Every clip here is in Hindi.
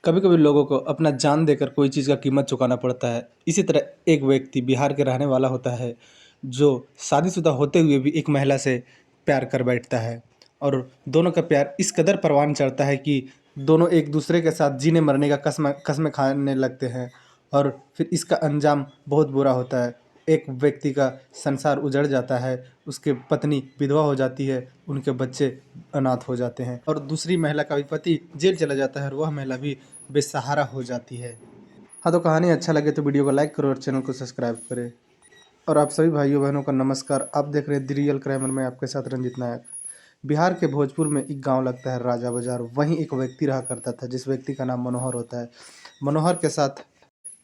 कभी कभी लोगों को अपना जान देकर कोई चीज़ का कीमत चुकाना पड़ता है। इसी तरह एक व्यक्ति बिहार के रहने वाला होता है जो शादीशुदा होते हुए भी एक महिला से प्यार कर बैठता है और दोनों का प्यार इस कदर परवान चढ़ता है कि दोनों एक दूसरे के साथ जीने मरने का कसम कसमें खाने लगते हैं और फिर इसका अंजाम बहुत बुरा होता है। एक व्यक्ति का संसार उजड़ जाता है, उसके पत्नी विधवा हो जाती है, उनके बच्चे अनाथ हो जाते हैं और दूसरी महिला का भी पति जेल चला जाता है और वह महिला भी बेसहारा हो जाती है। हाँ, तो कहानी अच्छा लगे तो वीडियो को लाइक करो और चैनल को सब्सक्राइब करें। और आप सभी भाइयों बहनों का नमस्कार। आप देख रहे हैं द रियल क्राइमर में आपके साथ रंजित नायक। बिहार के भोजपुर में एक गांव लगता है राजा बाजार। वहीं एक व्यक्ति रहा करता था जिस व्यक्ति का नाम मनोहर होता है।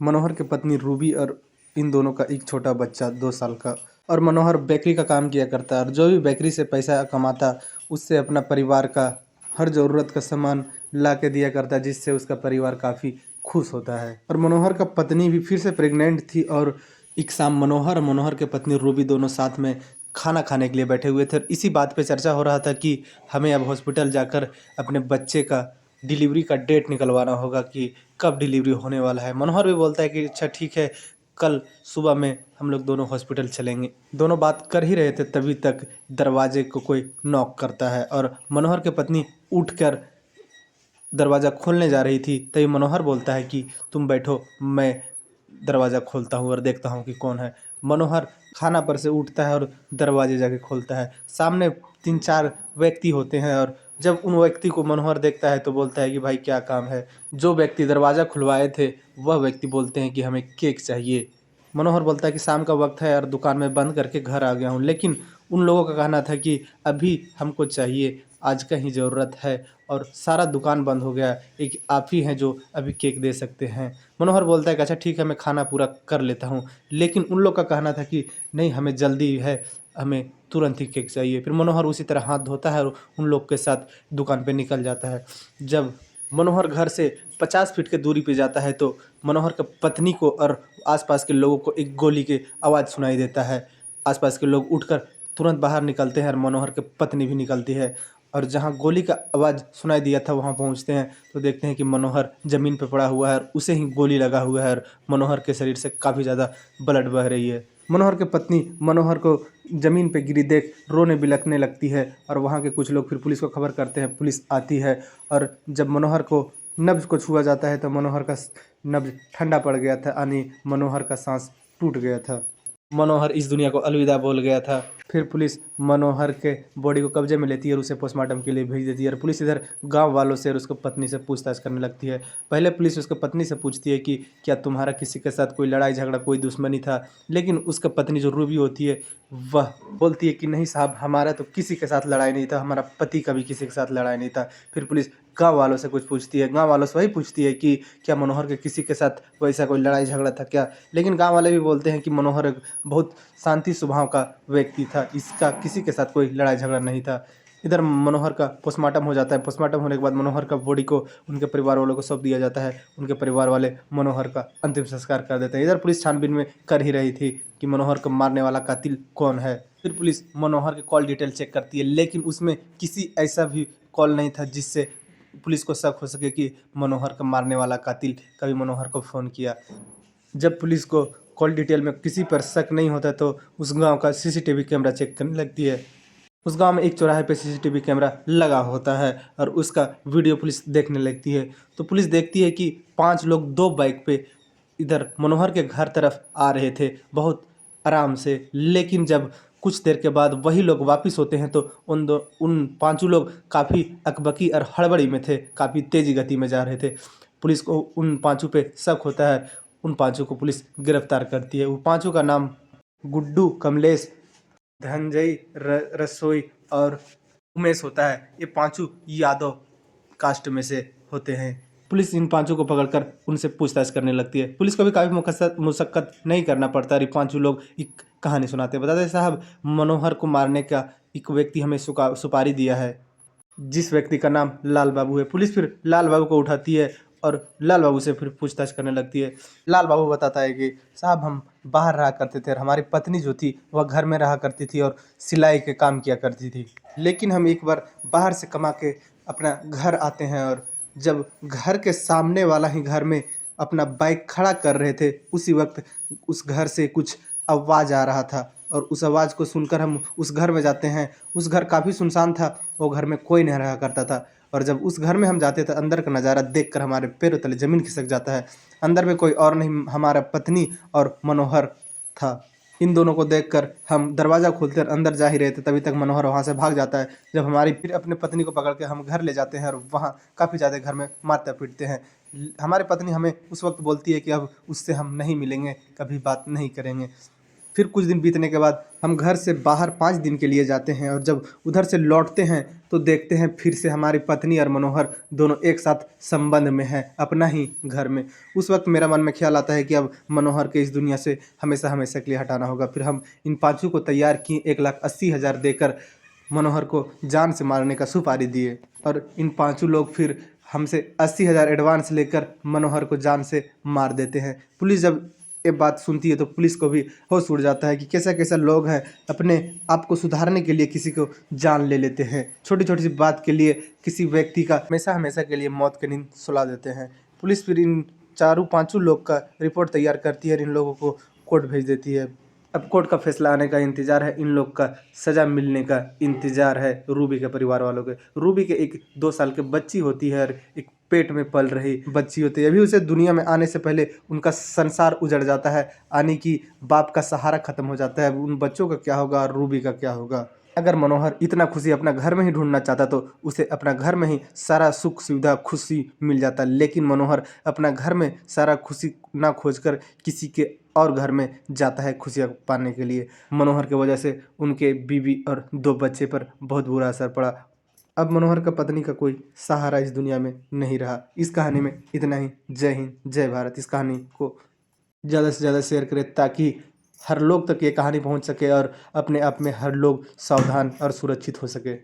मनोहर के पत्नी रूबी और इन दोनों का एक छोटा बच्चा 2 साल का। और मनोहर बेकरी का काम किया करता है और जो भी बेकरी से पैसा कमाता उससे अपना परिवार का हर ज़रूरत का सामान ला के दिया करता है, जिससे उसका परिवार काफ़ी खुश होता है। और मनोहर का पत्नी भी फिर से प्रेग्नेंट थी और एक शाम मनोहर और मनोहर के पत्नी रूबी दोनों साथ में खाना खाने के लिए बैठे हुए थे और इसी बात पे चर्चा हो रहा था कि हमें अब हॉस्पिटल जाकर अपने बच्चे का डिलीवरी का डेट निकलवाना होगा कि कब डिलीवरी होने वाला है। मनोहर भी बोलता है कि अच्छा ठीक है, कल सुबह में हम लोग दोनों हॉस्पिटल चलेंगे। दोनों बात कर ही रहे थे तभी तक दरवाजे को कोई नॉक करता है और मनोहर के पत्नी उठकर दरवाज़ा खोलने जा रही थी तभी मनोहर बोलता है कि तुम बैठो, मैं दरवाज़ा खोलता हूँ और देखता हूँ कि कौन है। मनोहर खाना पर से उठता है और दरवाजे जाके खोलता है। सामने 3-4 व्यक्ति होते हैं और जब उन व्यक्ति को मनोहर देखता है तो बोलता है कि भाई क्या काम है। जो व्यक्ति दरवाज़ा खुलवाए थे वह व्यक्ति बोलते हैं कि हमें केक चाहिए। मनोहर बोलता है कि शाम का वक्त है और दुकान में बंद करके घर आ गया हूँ, लेकिन उन लोगों का कहना था कि अभी हमको चाहिए, आज का ही ज़रूरत है और सारा दुकान बंद हो गया, एक आप ही हैं जो अभी केक दे सकते हैं। मनोहर बोलता है कि अच्छा ठीक है, मैं खाना पूरा कर लेता हूँ, लेकिन उन लोग का कहना था कि नहीं, हमें जल्दी है, हमें तुरंत ही केक चाहिए। फिर मनोहर उसी तरह हाथ धोता है और उन लोग के साथ दुकान पे निकल जाता है। जब मनोहर घर से 50 फीट की दूरी पे जाता है तो मनोहर की पत्नी को और आसपास के लोगों को एक गोली की आवाज़ सुनाई देता है। आसपास के लोग उठकर तुरंत बाहर निकलते हैं और मनोहर की पत्नी भी निकलती है और जहाँ गोली का आवाज़ सुनाई दिया था वहाँ पहुँचते हैं तो देखते हैं कि मनोहर ज़मीन पर पड़ा हुआ है और उसे ही गोली लगा हुआ है और मनोहर के शरीर से काफ़ी ज़्यादा ब्लड बह रही है। मनोहर की पत्नी मनोहर को ज़मीन पे गिरी देख रोने बिलखने लगती है और वहाँ के कुछ लोग फिर पुलिस को खबर करते हैं। पुलिस आती है और जब मनोहर को नब्ज़ को छुआ जाता है तो मनोहर का नब्ज़ ठंडा पड़ गया था, यानी मनोहर का सांस टूट गया था। मनोहर इस दुनिया को अलविदा बोल गया था। फिर पुलिस मनोहर के बॉडी को कब्जे में लेती है और उसे पोस्टमार्टम के लिए भेज देती है और पुलिस इधर गांव वालों से और उसकी पत्नी से पूछताछ करने लगती है। पहले पुलिस उसकी पत्नी से पूछती है कि क्या तुम्हारा किसी के साथ कोई लड़ाई झगड़ा, कोई दुश्मनी था, लेकिन उसका पत्नी जो रूबी होती है वह बोलती है कि नहीं साहब, हमारा तो किसी के साथ लड़ाई नहीं था, हमारा पति का भी किसी के साथ लड़ाई नहीं था। फिर पुलिस गाँव वालों से कुछ पूछती है, गाँव वालों से वही पूछती है कि क्या मनोहर के किसी के साथ वैसा कोई लड़ाई झगड़ा था क्या, लेकिन गाँव वाले भी बोलते हैं कि मनोहर एक बहुत शांति स्वभाव का व्यक्ति था, इसका किसी के साथ कोई लड़ाई झगड़ा नहीं था। इधर मनोहर का पोस्टमार्टम हो जाता है। पोस्टमार्टम होने के बाद मनोहर का बॉडी को उनके परिवार वालों को सौंप दिया जाता है। उनके परिवार वाले मनोहर का अंतिम संस्कार कर देते हैं। इधर पुलिस छानबीन में कर ही रही थी कि मनोहर को मारने वाला कातिल कौन है। फिर पुलिस मनोहर के कॉल डिटेल चेक करती है, लेकिन उसमें किसी ऐसा भी कॉल नहीं था जिससे पुलिस को शक हो सके कि मनोहर का मारने वाला कातिल कभी मनोहर को फ़ोन किया। जब पुलिस को कॉल डिटेल में किसी पर शक नहीं होता तो उस गांव का सीसीटीवी कैमरा चेक करने लगती है। उस गांव में एक चौराहे पे सीसीटीवी कैमरा लगा होता है और उसका वीडियो पुलिस देखने लगती है। तो पुलिस देखती है कि 5 लोग 2 बाइक पे इधर मनोहर के घर तरफ आ रहे थे बहुत आराम से, लेकिन जब कुछ देर के बाद वही लोग वापस होते हैं तो उन पांचों लोग काफ़ी अकबकी और हड़बड़ी में थे, काफ़ी तेज़ी गति में जा रहे थे। पुलिस को उन पांचों पे शक होता है। उन पांचों को पुलिस गिरफ्तार करती है। वो पांचों का नाम गुड्डू, कमलेश, धनंजय, रसोई और उमेश होता है। ये पांचों यादव कास्ट में से होते हैं। पुलिस इन पांचों को पकड़कर उनसे पूछताछ करने लगती है। पुलिस को भी काफ़ी मुशक्कत नहीं करना पड़ता। ये पांचों लोग एक कहानी सुनाते हैं, बताते हैं साहब मनोहर को मारने का एक व्यक्ति हमें सुपारी दिया है, जिस व्यक्ति का नाम लाल बाबू है। पुलिस फिर लाल बाबू को उठाती है और लाल बाबू से फिर पूछताछ करने लगती है। लाल बाबू बताता है कि साहब हम बाहर रहा करते थे और हमारी पत्नी जो थी वह घर में रहा करती थी और सिलाई के काम किया करती थी, लेकिन हम एक बार बाहर से कमा के अपना घर आते हैं और जब घर के सामने वाला ही घर में अपना बाइक खड़ा कर रहे थे, उसी वक्त उस घर से कुछ आवाज़ आ रहा था और उस आवाज़ को सुनकर हम उस घर में जाते हैं। उस घर काफ़ी सुनसान था, वो घर में कोई नहीं रहा करता था और जब उस घर में हम जाते थे, अंदर का नज़ारा देखकर हमारे पैरों तले ज़मीन खिसक जाता है। अंदर में कोई और नहीं, हमारा पत्नी और मनोहर था। इन दोनों को देखकर हम दरवाज़ा खोलते और अंदर जा ही रहे थे, तभी तक मनोहर वहाँ से भाग जाता है। जब हमारी फिर अपने पत्नी को पकड़ के हम घर ले जाते हैं और वहाँ काफ़ी ज़्यादा घर में मारते पीटते हैं। हमारी पत्नी हमें उस वक्त बोलती है कि अब उससे हम नहीं मिलेंगे, कभी बात नहीं करेंगे। फिर कुछ दिन बीतने के बाद हम घर से बाहर 5 दिन के लिए जाते हैं और जब उधर से लौटते हैं तो देखते हैं फिर से हमारी पत्नी और मनोहर दोनों एक साथ संबंध में हैं, अपना ही घर में। उस वक्त मेरा मन में ख्याल आता है कि अब मनोहर के इस दुनिया से हमेशा हमेशा के लिए हटाना होगा। फिर हम इन पाँचों को तैयार किए, 1,80,000 देकर मनोहर को जान से मारने का सुपारी दिए और इन पाँचों लोग फिर हमसे 80,000 एडवांस लेकर मनोहर को जान से मार देते हैं। पुलिस जब ये बात सुनती है तो पुलिस को भी होश उड़ जाता है कि कैसा कैसा लोग हैं, अपने आप को सुधारने के लिए किसी को जान ले लेते हैं। छोटी छोटी सी बात के लिए किसी व्यक्ति का हमेशा हमेशा के लिए मौत की नींद सुला देते हैं। पुलिस फिर इन चारों पांचों लोग का रिपोर्ट तैयार करती है और इन लोगों को कोर्ट भेज देती है। अब कोर्ट का फैसला आने का इंतजार है, इन लोग का सज़ा मिलने का इंतजार है रूबी के परिवार वालों के। रूबी के एक 2 साल की बच्ची होती है और एक पेट में पल रही बच्ची होती है। अभी उसे दुनिया में आने से पहले उनका संसार उजड़ जाता है, यानी कि बाप का सहारा खत्म हो जाता है। अब उन बच्चों का क्या होगा और रूबी का क्या होगा? अगर मनोहर इतना खुशी अपना घर में ही ढूंढना चाहता तो उसे अपना घर में ही सारा सुख सुविधा खुशी मिल जाता, लेकिन मनोहर अपना घर में सारा खुशी ना खोजकर किसी के और घर में जाता है खुशियाँ पाने के लिए। मनोहर की वजह से उनके बीवी और 2 बच्चे पर बहुत बुरा असर पड़ा। अब मनोहर का पत्नी का कोई सहारा इस दुनिया में नहीं रहा। इस कहानी में इतना ही। जय हिंद, जय भारत। इस कहानी को ज़्यादा से ज़्यादा शेयर करें ताकि हर लोग तक ये कहानी पहुंच सके और अपने आप में हर लोग सावधान और सुरक्षित हो सके।